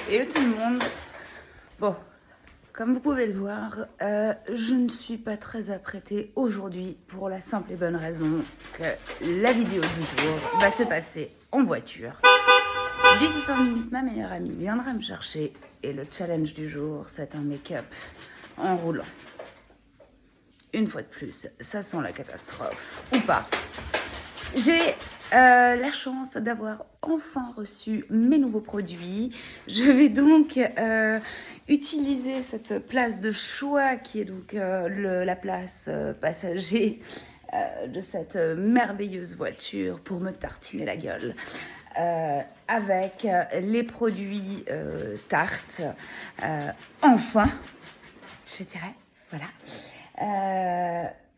Hello tout le monde. Bon, comme vous pouvez le voir, je ne suis pas très apprêtée aujourd'hui pour la simple et bonne raison que la vidéo du jour va se passer en voiture. D'ici 5 minutes, ma meilleure amie viendra me chercher et le challenge du jour, c'est un make-up en roulant. Une fois de plus, ça sent la catastrophe, ou pas. J'ai la chance d'avoir enfin reçu mes nouveaux produits. Je vais donc utiliser cette place de choix qui est donc la place passager de cette merveilleuse voiture pour me tartiner la gueule. Avec les produits Tarte, enfin, je dirais, voilà.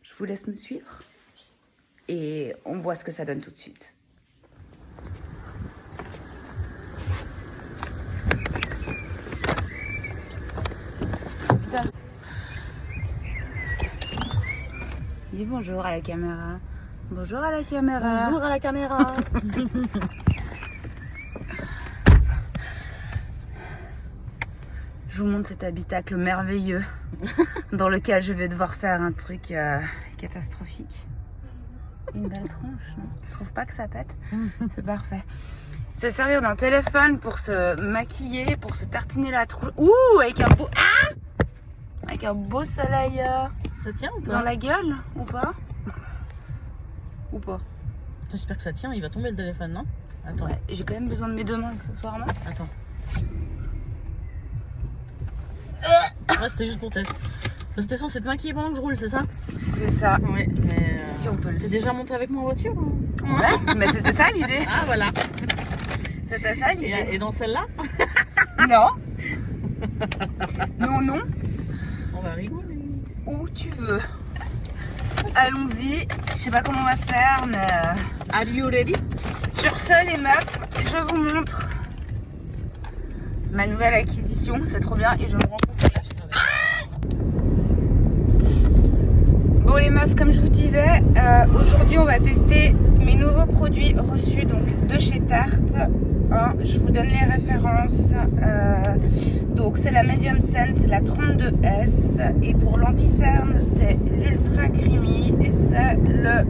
Je vous laisse me suivre et on voit ce que ça donne tout de suite. Putain. Dis bonjour à la caméra. Bonjour à la caméra. Bonjour à la caméra. Je vous montre cet habitacle merveilleux dans lequel je vais devoir faire un truc catastrophique. Une belle tronche, non? Je trouve pas que ça pète. C'est parfait. Se servir d'un téléphone pour se maquiller, pour se tartiner la tronche. Ouh, avec un beau... Ah, avec un beau soleil Ça tient ou pas? dans la gueule, ou pas? Ou pas? J'espère que ça tient, il va tomber le téléphone, non? Attends. Ouais, j'ai quand même besoin de mes deux mains accessoirement. Attends. Ouais, c'était juste pour test. C'était censé te maquiller pendant que je roule, c'est ça? C'est ça. Ouais, mais. Si on peut le T'es déjà monté avec moi en voiture? Ouais, mais c'était ça l'idée. Ah, voilà. C'était ça l'idée. Et dans celle-là? Non. Non, non. On va rigoler. Où tu veux. Allons-y. Je sais pas comment on va faire, mais... Are you ready? Sur ce, les meufs, je vous montre ma nouvelle acquisition. C'est trop bien et je me rends compte. Bon les meufs, comme je vous disais, aujourd'hui on va tester mes nouveaux produits reçus donc de chez Tarte. Hein, je vous donne les références. Donc c'est la Medium Scent, la 32S, et pour l'anti-cerne c'est l'Ultra Creamy et c'est le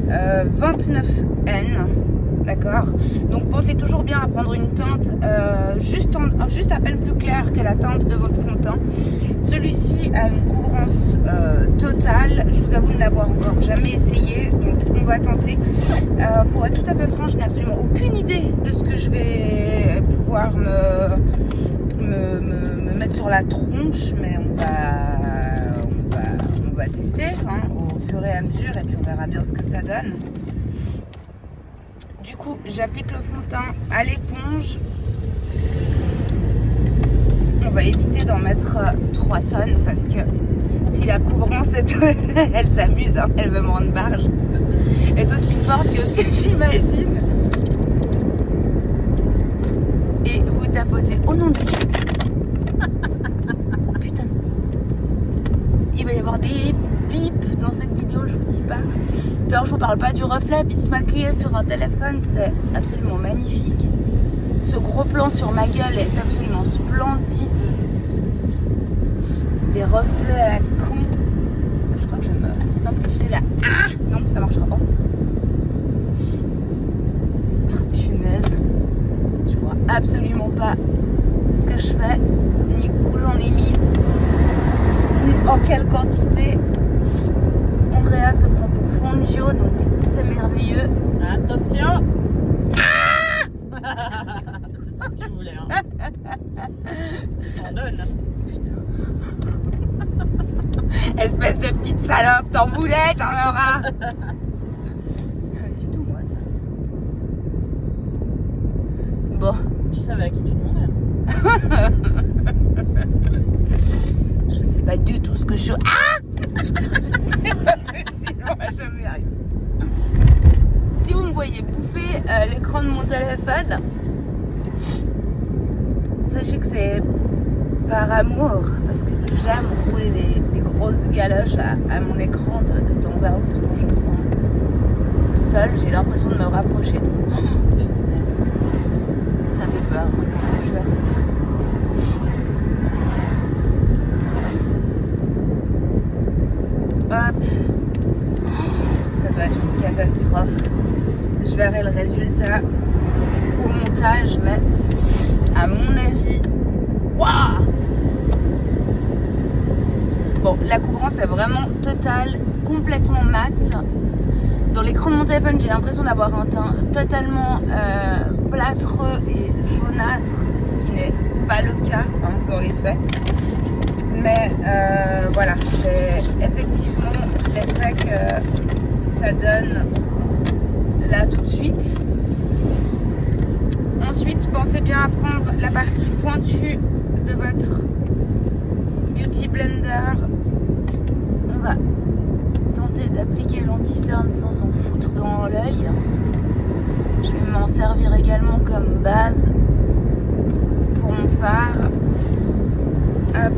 29N. D'accord. Donc pensez toujours bien à prendre une teinte juste à peine plus claire que la teinte de votre fond de teint. Celui-ci a une couvrance totale. Je vous avoue ne l'avoir encore jamais essayé, donc on va tenter. Pour être tout à fait franche, je n'ai absolument aucune idée de ce que je vais pouvoir me mettre sur la tronche, mais on va tester hein, au fur et à mesure et puis on verra bien ce que ça donne. Du coup, j'applique le fond de teint à l'éponge. On va éviter d'en mettre 3 tonnes parce que si la couvrance elle s'amuse, hein, elle veut me rendre barge, est aussi forte que ce que j'imagine. Et vous tapotez au nom de Dieu. Oh putain. Il va y avoir des pips dans cette vidéo, je vous dis pas. Alors je vous parle pas du reflet, puis de se maquiller sur un téléphone, c'est absolument magnifique. Ce gros plan sur ma gueule est absolument splendide. Les reflets à con. Je crois que je vais me simplifier là. Ah non, ça marchera pas. Oh, punaise. Je vois absolument pas ce que je fais, ni où j'en ai mis, ni en quelle quantité. Andrea se prend pour Fangio, donc c'est merveilleux. Attention! C'est ça que tu voulais, hein? Je t'en donne. Espèce de petite salope, t'en voulais, t'en auras. C'est tout moi ça. Bon. Tu savais à qui tu demandais, hein? Je sais pas du tout ce que je... Ah! C'est pas possible, on va jamais y arriver. Si vous me voyez bouffer l'écran de mon téléphone, sachez que c'est par amour, parce que j'aime rouler des grosses galoches à mon écran de temps à autre quand je me sens seule. J'ai l'impression de me rapprocher de vous. Ça fait peur, je vous jure. verrez le résultat au montage, mais à mon avis, waouh! Bon, la couvrance est vraiment totale, complètement mat. Dans l'écran de mon téléphone, j'ai l'impression d'avoir un teint totalement plâtreux et jaunâtre, ce qui n'est pas le cas, hein, dans les faits. Mais voilà, c'est effectivement l'effet que ça donne là tout de suite. Ensuite, pensez bien à prendre la partie pointue de votre Beauty Blender. On va tenter d'appliquer l'anti-cerne sans s'en foutre dans l'œil. Je vais m'en servir également comme base pour mon fard. Hop.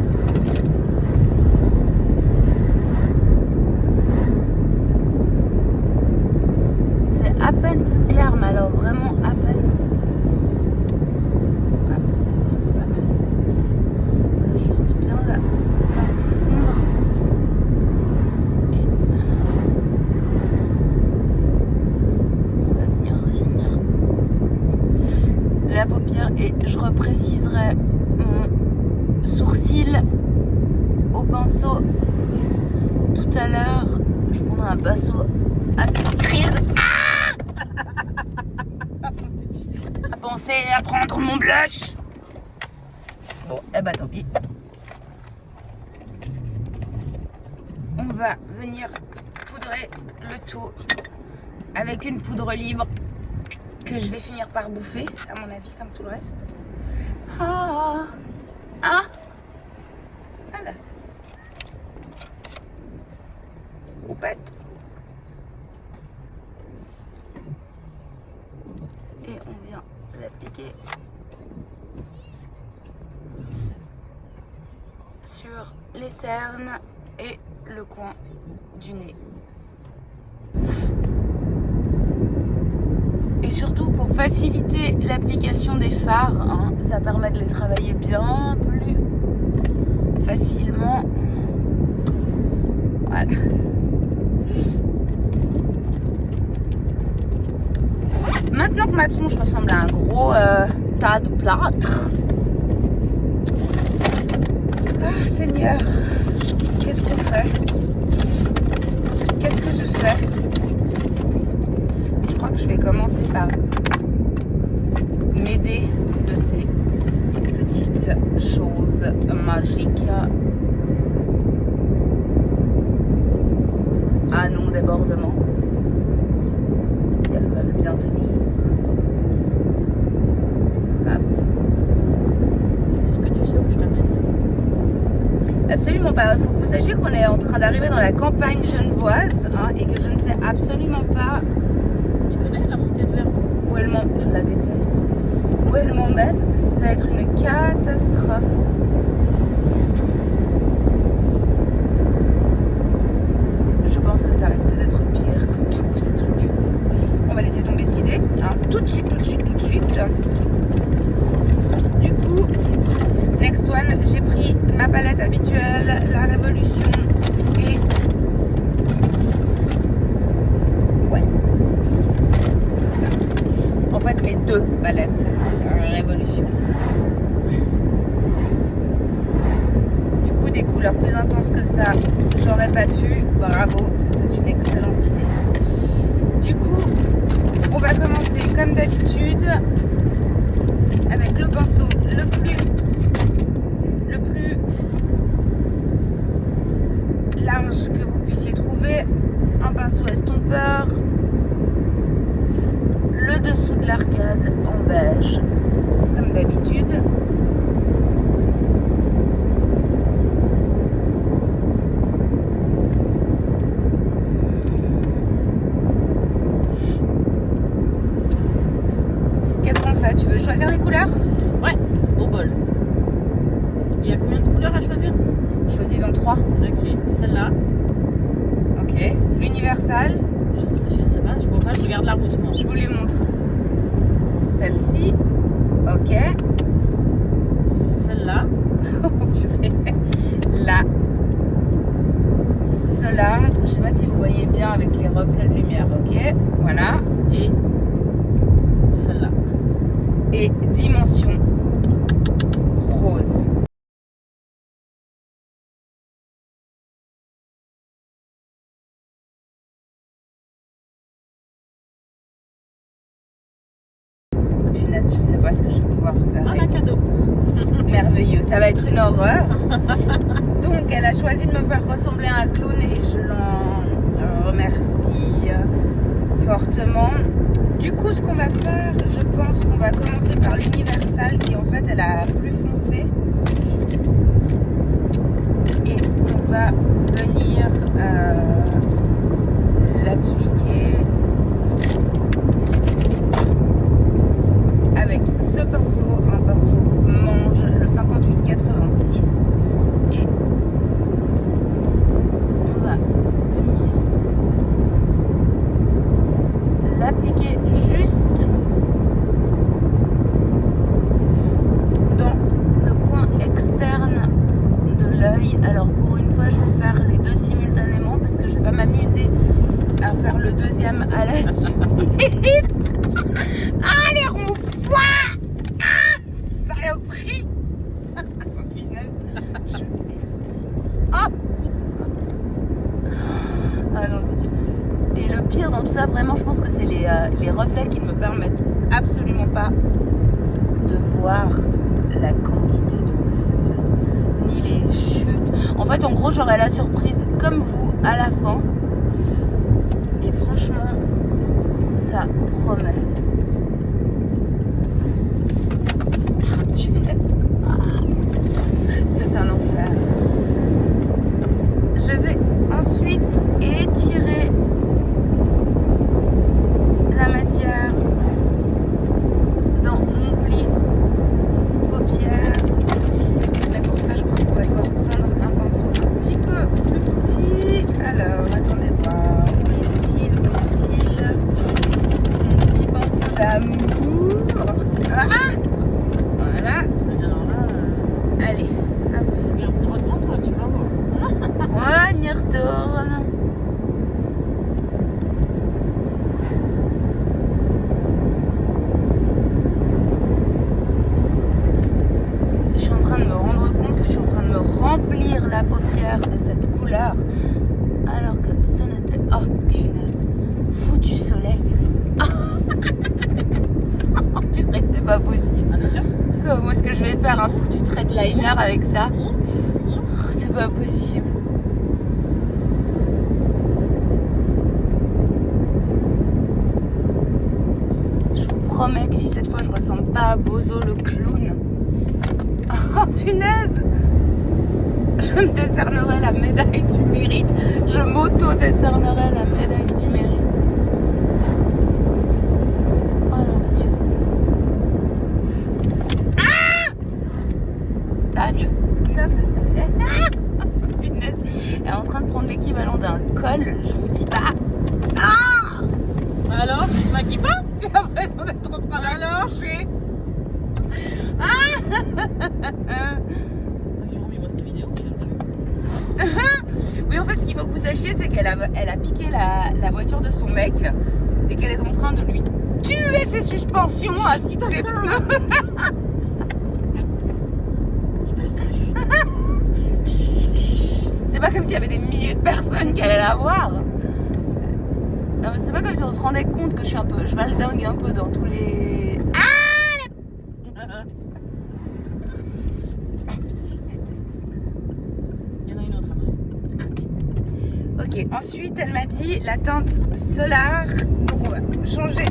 C'est à peine plus clair, mais alors vraiment à peine. Ah, c'est vraiment pas mal. On va juste bien la fondre. Et on va venir finir la paupière et je repréciserai mon sourcil au pinceau tout à l'heure. Je prendrai un pinceau à crise. Pensez à prendre mon blush. Bon, eh ben tant pis. On va venir poudrer le tout avec une poudre libre que je vais finir par bouffer, à mon avis, comme tout le reste. Ah, ah, voilà. Oupette. Et on vient l'appliquer sur les cernes et le coin du nez. Et surtout pour faciliter l'application des fards, hein, ça permet de les travailler bien plus facilement. Voilà. Maintenant que ma tronche ressemble à un gros tas de plâtre. Ah Seigneur, qu'est-ce qu'on fait? Qu'est-ce que je fais? Je crois que je vais commencer par m'aider de ces petites choses magiques. À non-débordement. Si elles veulent bien tenir. Hop. Est-ce que tu sais où je t'amène? Absolument pas. Il faut que vous sachiez qu'on est en train d'arriver dans la campagne genevoise, hein, et que je ne sais absolument pas Tu connais la montée de Verdon? où elle m'emmène. Je la déteste. Où elle m'emmène. Ça va être une catastrophe. Je pense que ça risque d'être pire que tous ces trucs. On va laisser tomber cette idée, hein, tout de suite. Du coup, next one, j'ai pris ma palette habituelle, la Révolution, et ouais, c'est ça. En fait, mes deux palettes Révolution. Du coup, des couleurs plus intenses que ça, j'aurais pas pu. Bravo, c'était une excellente idée. Du coup, on va commencer comme d'habitude avec le pinceau le plus large que vous puissiez trouver, un pinceau estompeur, le dessous de l'arcade en beige, comme d'habitude. Qu'est-ce qu'on fait? Tu veux choisir les couleurs? Ouais, au bol. Il y a combien de couleurs à choisir? Choisissons 3. Ok, celle-là. Ok. L'universal. Je sais pas, je vois pas, je regarde la route moi. Je vous les montre. Celle-ci. Ok. Celle-là. La Solar. Je sais pas si vous voyez bien avec les reflets de lumière. Ok. Voilà. Et Celle-là. Et dimension rose. Punaise, je sais pas ce que je vais pouvoir faire avec cette histoire. Merveilleux, ça va être une horreur. Donc elle a choisi de me faire ressembler à un clown et je l'en remercie fortement. Du coup, ce qu'on va faire, je pense qu'on va commencer par l'universal qui en fait elle a plus foncé. Et on va venir l'appliquer avec ce pinceau, un pinceau Mange, le 5886. Et on va venir l'appliquer juste dans le coin externe de l'œil. Alors pour une fois je vais faire les deux simultanément parce que je vais pas m'amuser à faire le deuxième à la suite. Allez, ronds-points. Saloperie. Punaise, je m'excuse. Oh. Ah non, mon Dieu. Et le pire dans tout ça, vraiment, je pense que c'est les reflets qui ne me permettent absolument pas de voir la quantité de poudre, ni les chutes. En fait, en gros, j'aurai la surprise, comme vous, à la fin. Et franchement, ça promet. C'est un enfer. Je vais ensuite étirer la matière dans mon pli paupière. Mais pour ça, je crois qu'on va devoir prendre un pinceau un petit peu plus petit. Alors, attendez voir. Où est-il? Mon petit pinceau d'amour. Ah! Voilà. Alors là, Allez, hop. regarde droit devant toi, tu vas voir. On y retourne. Je suis en train de me rendre compte que je suis en train de me remplir la paupière de cette couleur. Alors que ça n'était... Oh, punaise. Foutu soleil. Oh, purée, c'est pas possible. Attention. Comment est-ce que je vais faire un foutu trait de liner avec ça? Oh, c'est pas possible. Je vous promets que si cette fois je ressemble pas à Bozo le clown. Oh punaise! Je me décernerai la médaille du mérite. Je m'auto-décernerai la médaille du mérite. Oh non, mon Dieu. Ah! Ça va mieux. Punaise. Elle est en train de prendre l'équivalent d'un col, je vous dis pas. Ah! Alors, tu te maquilles pas? J'ai l'impression d'être en train d'aller. Ah! Jérôme, il voit cette vidéo, il a vu. Oui, en fait, ce qu'il faut que vous sachiez, c'est qu'elle a piqué la voiture de son mec et qu'elle est en train de lui tuer ses suspensions ainsi que ses pneus. C'est pas comme s'il y avait des milliers de personnes qui allaient la voir. Non, mais c'est pas comme si on se rendait compte que je valdingue un peu dans tous les... Il y en a une autre après. Ok, ensuite elle m'a dit la teinte Solar. Donc on va changer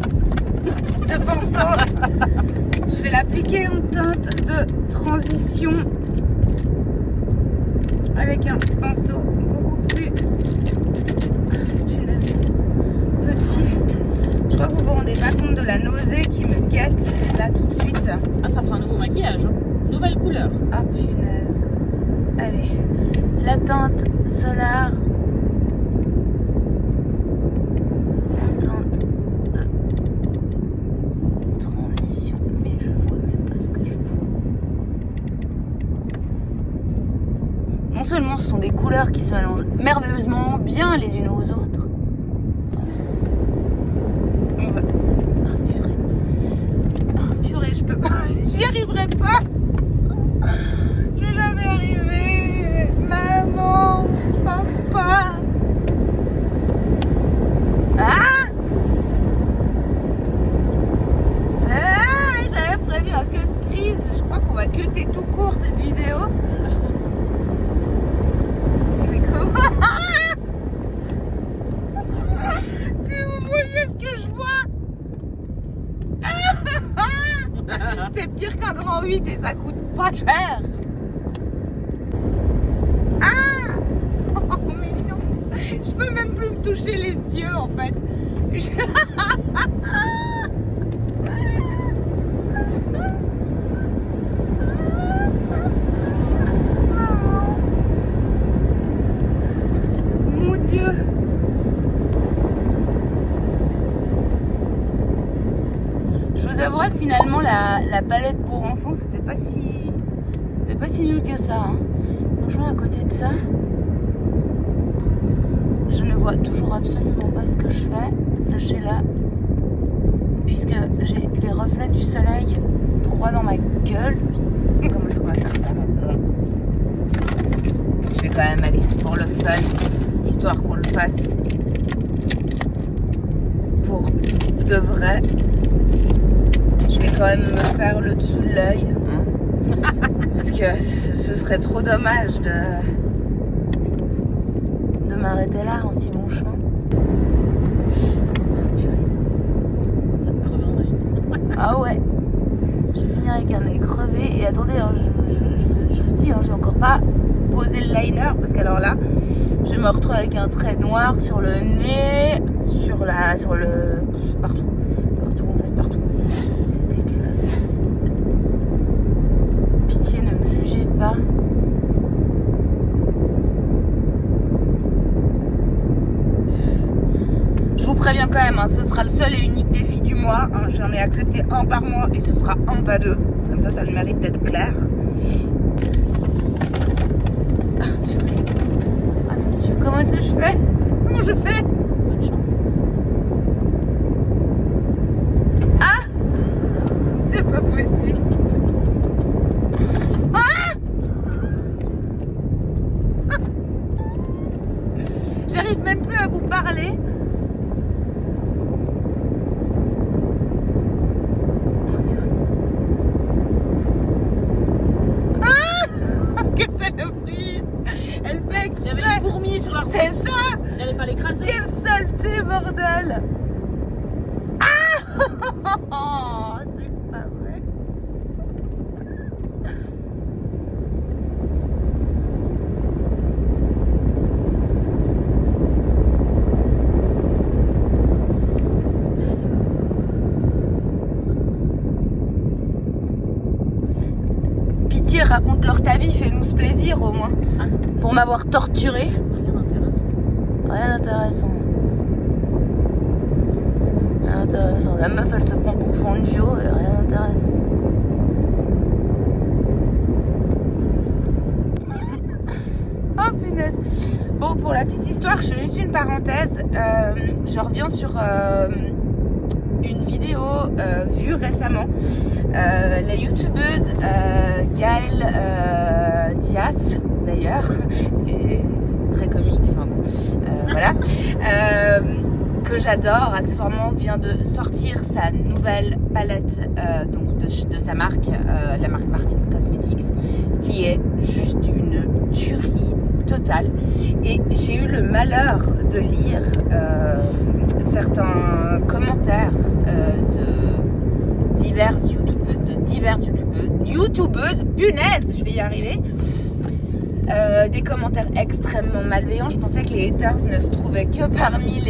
de pinceau. Je vais l'appliquer en teinte de transition avec un pinceau beaucoup plus punaise, petit. Je crois que vous vous rendez pas compte de la nausée qui me guette là tout de suite. Ah, ça fera un nouveau maquillage, hein. Nouvelle couleur. Ah punaise. Allez, la teinte Solar. Teinte de transition. Mais je vois même pas ce que je vois. Non seulement ce sont des couleurs qui se mélangent merveilleusement bien les unes aux autres. On va... Ah, purée. pas. Je vais jamais arriver. Maman, papa. Ah, j'avais prévu un cut de crise. Je crois qu'on va cutter tout court cette vidéo. Mais comment? Si vous voyez ce que je vois. C'est pire qu'un grand 8 et ça coûte pas cher. Ah, oh, mais non. Je peux même plus me toucher les yeux en fait. Mon Dieu. Je vous avouerai que finalement la palette pour enfants c'était pas si nul que ça. Hein. Franchement à côté de ça, je ne vois toujours absolument pas ce que je fais, sachez-la, puisque j'ai les reflets du soleil droit dans ma gueule. Comment est-ce qu'on va faire ça maintenant? Je vais quand même aller pour le fun, histoire qu'on le fasse pour de vrai. Je vais quand même me faire le dessous de l'œil, hein, parce que ce serait trop dommage de m'arrêter là en si bon chemin. Ah ouais, je vais finir avec un œil crevé. Et attendez, hein, je vous dis, hein, j'ai encore pas posé le liner, parce qu'alors là, je me retrouve avec un trait noir sur le nez, partout en fait, partout. C'est dégueulasse. Pitié, ne me jugez pas. Je vous préviens quand même, hein, ce sera le seul et unique défi du mois. Hein, j'en ai accepté un par mois et ce sera un pas deux. Comme ça, ça le mérite d'être clair. Ah mon Dieu, comment est-ce que je fais? Comment je fais? Bonne chance. Ah, c'est pas possible. Ah, j'arrive même plus à vous parler. Elle fait exprès. Il y avait des fourmis sur la route. C'est ça. J'allais pas l'écraser. Quelle saleté, bordel. Ah, c'est pas vrai. Pitié, raconte-leur ta vie, fais-nous ce plaisir au moins. Ah. Pour m'avoir torturé. Rien d'intéressant. Rien d'intéressant. Rien d'intéressant. La meuf, elle se prend pour Fangio et rien d'intéressant. Oh punaise. Bon, pour la petite histoire, je fais juste une parenthèse. Je reviens sur une vidéo vue récemment. La youtubeuse Gaëlle Dias, d'ailleurs, ce qui est très comique, enfin bon, voilà, que j'adore, accessoirement vient de sortir sa nouvelle palette donc de sa marque, la marque Martin Cosmetics, qui est juste une tuerie totale. Et j'ai eu le malheur de lire certains commentaires de diverses youtubeuses, punaise, je vais y arriver. Des commentaires extrêmement malveillants. Je pensais que les haters ne se trouvaient que parmi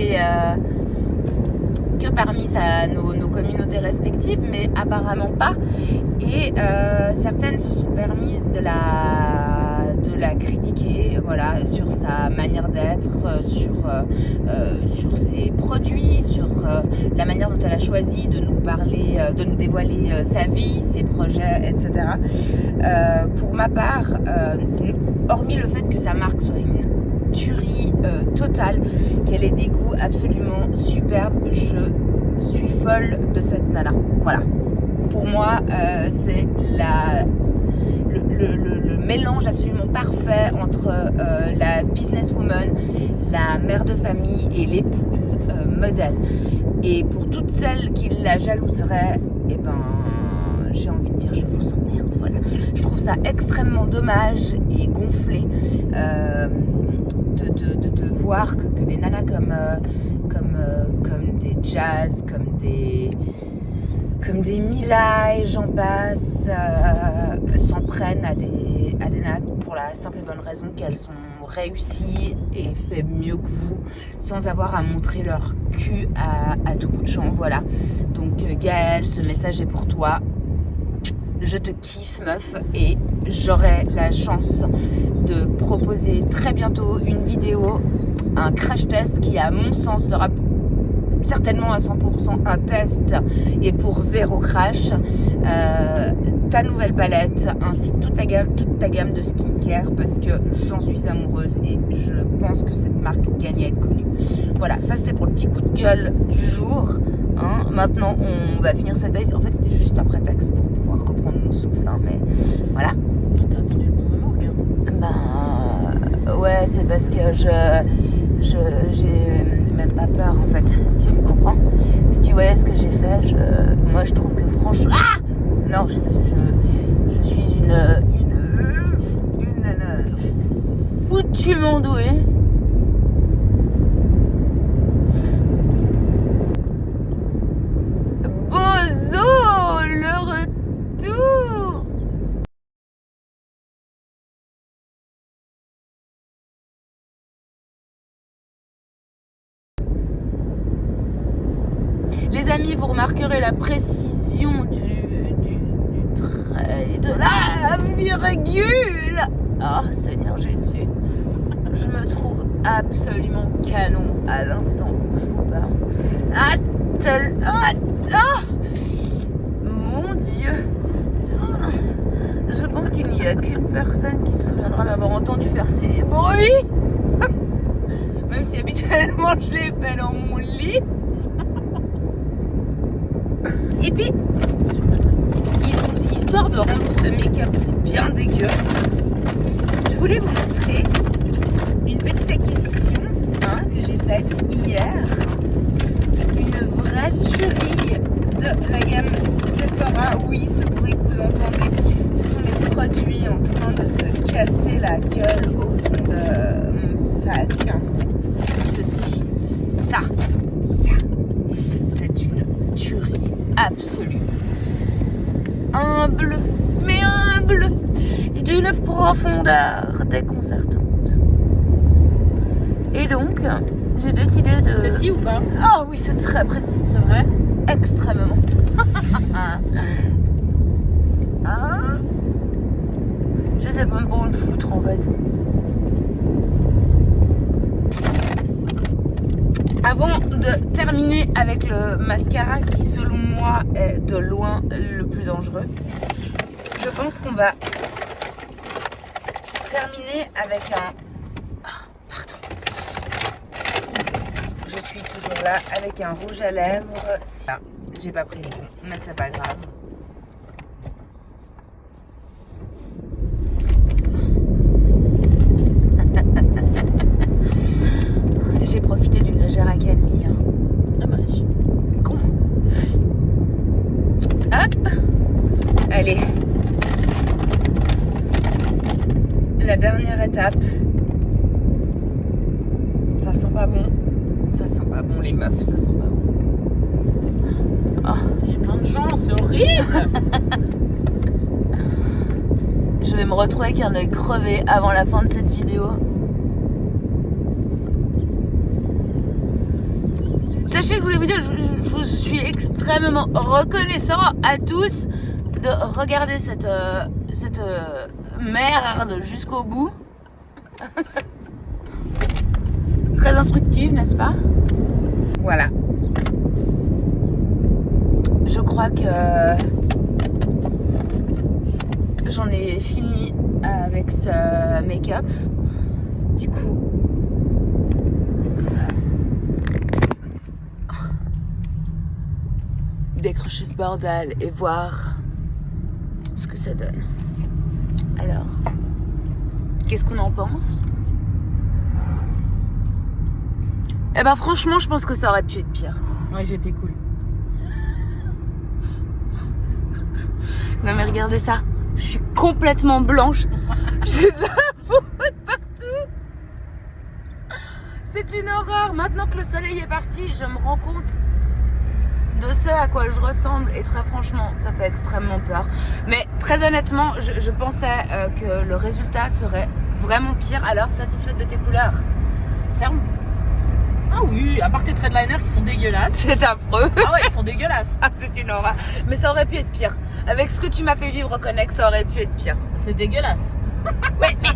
nos communautés respectives, mais apparemment pas. Et certaines se sont permises de la critiquer, voilà, sur sa manière d'être, sur ses produits, sur la manière dont elle a choisi de nous parler, de nous dévoiler sa vie, ses projets, etc. Pour ma part, hormis le fait que sa marque soit une tuerie totale, qu'elle ait des goûts absolument superbes, je suis folle de cette nana. Voilà. Pour moi, c'est la mélange absolument parfait entre la businesswoman, la mère de famille et l'épouse modèle. Et pour toutes celles qui la jalouseraient, eh ben, j'ai envie de dire je vous emmerde. Voilà. Je trouve ça extrêmement dommage et gonflé de voir que des nanas comme des Jazz, comme des Mila et j'en passe, s'en prennent à des nanas pour la simple et bonne raison qu'elles sont réussies et fait mieux que vous, sans avoir à montrer leur cul à tout bout de champ. Voilà. Donc Gaëlle, ce message est pour toi. Je te kiffe, meuf, et j'aurai la chance de proposer très bientôt une vidéo, un crash test qui, à mon sens, sera certainement à 100% un test et pour 0 crash. Ta nouvelle palette ainsi que toute ta gamme de skincare, parce que j'en suis amoureuse et je pense que cette marque gagne à être connue. Voilà, ça c'était pour le petit coup de gueule du jour. Hein. Maintenant, on va finir cette œil. En fait, c'était juste un prétexte pour pouvoir reprendre mon souffle, hein, mais voilà. T'as attendu le bon moment, regarde. Ben, ouais, c'est parce que j'ai même pas peur, en fait. Tu comprends? Si tu voyais ce que j'ai fait, moi, je trouve que franchement... Ah! Non, je suis une foutue mandouée. Bozo, le retour. Les amis, vous remarquerez la précision du trait de la virgule. Oh Seigneur Jésus, je me trouve absolument canon à l'instant où je vous parle. Mon Dieu. Je pense qu'il n'y a qu'une personne qui se souviendra m'avoir entendu faire ces bruits. Même si habituellement je les fais dans mon lit. Et puis, histoire de rendre ce make-up bien dégueu, je voulais vous montrer une petite acquisition que j'ai faite hier. Une vraie tuerie de la gamme Sephora. Oui, ce bruit que vous entendez, ce sont mes produits en train de se casser la gueule au fond de mon sac. Ceci, ça, c'est une tuerie absolue. Humble, d'une profondeur déconcertante. Et donc, j'ai décidé de... C'est précis ou pas? Oh oui, c'est très précis. C'est vrai? Extrêmement. Je sais même pas où le foutre en fait. Avant de terminer avec le mascara qui selon moi est de loin le plus dangereux, je pense qu'on va terminer avec un... Oh, pardon. Je suis toujours là avec un rouge à lèvres. Ah, j'ai pas pris le bon, mais c'est pas grave. J'ai profité d'une légère accalmie. Hein. Dommage. Con. Hop. Allez. La dernière étape. Ça sent pas bon. Ça sent pas bon les meufs, ça sent pas bon. Oh. Il y a plein de gens, c'est horrible. Je vais me retrouver avec un œil crevé avant la fin de cette vidéo. Sachez que je voulais vous dire, je vous suis extrêmement reconnaissant à tous de regarder cette merde jusqu'au bout. Très instructive, n'est-ce pas? Voilà. Je crois que j'en ai fini avec ce make-up. Du coup, décrocher ce bordel et voir ce que ça donne. Alors, qu'est-ce qu'on en pense? Eh ben franchement, je pense que ça aurait pu être pire. Ouais, j'ai été cool. Non mais regardez ça, je suis complètement blanche. J'ai de la peau de partout. C'est une horreur. Maintenant que le soleil est parti, je me rends compte de ce à quoi je ressemble. Et très franchement, ça fait extrêmement peur. Mais très honnêtement, je pensais que le résultat serait vraiment pire. Alors, satisfaite de tes couleurs? Ferme. Ah oui, à part tes traits de liner qui sont dégueulasses. C'est affreux. Ah ouais, ils sont dégueulasses. Ah, c'est une horreur. Mais ça aurait pu être pire. Avec ce que tu m'as fait vivre, Connect, ça aurait pu être pire. C'est dégueulasse. Ouais, mais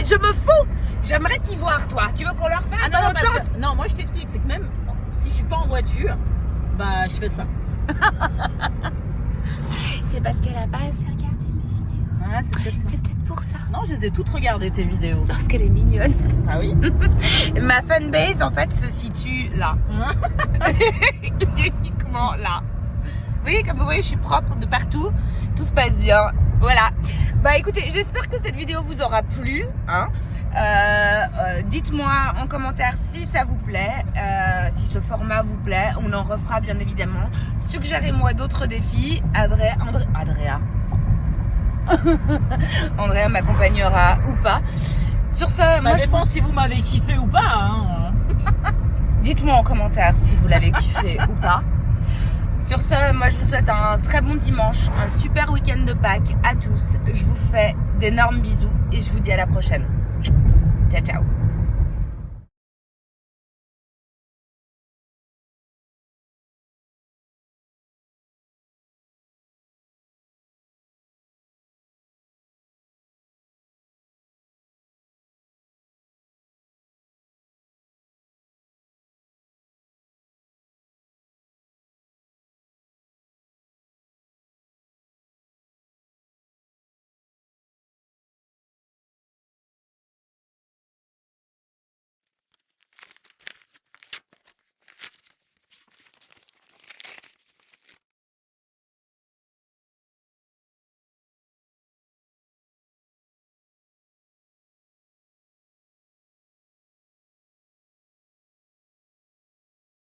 je me fous. J'aimerais t'y voir, toi. Tu veux qu'on leur fasse dans l'autre sens? Non, moi je t'explique, c'est que même si je suis pas en voiture, bah je fais ça. C'est parce qu'elle a pas assez regardé mes vidéos. Ah, c'est peut-être ça. C'est peut-être pour ça. Non, je les ai toutes regardées tes vidéos. Parce qu'elle est mignonne. Ah oui. Ma fanbase, en fait, se situe là. Uniquement là. Oui, comme vous voyez, je suis propre de partout. Tout se passe bien. Voilà. Bah écoutez, j'espère que cette vidéo vous aura plu. Hein. Dites-moi en commentaire si ça vous plaît, si ce format vous plaît. On en refera bien évidemment. Suggérez-moi d'autres défis. Andrea m'accompagnera ou pas. Sur ce, Ça moi dépend je pense... si vous m'avez kiffé ou pas. Hein. Dites-moi en commentaire si vous l'avez kiffé ou pas. Sur ce, moi je vous souhaite un très bon dimanche, un super week-end de Pâques à tous. Je vous fais d'énormes bisous et je vous dis à la prochaine. Ciao, ciao.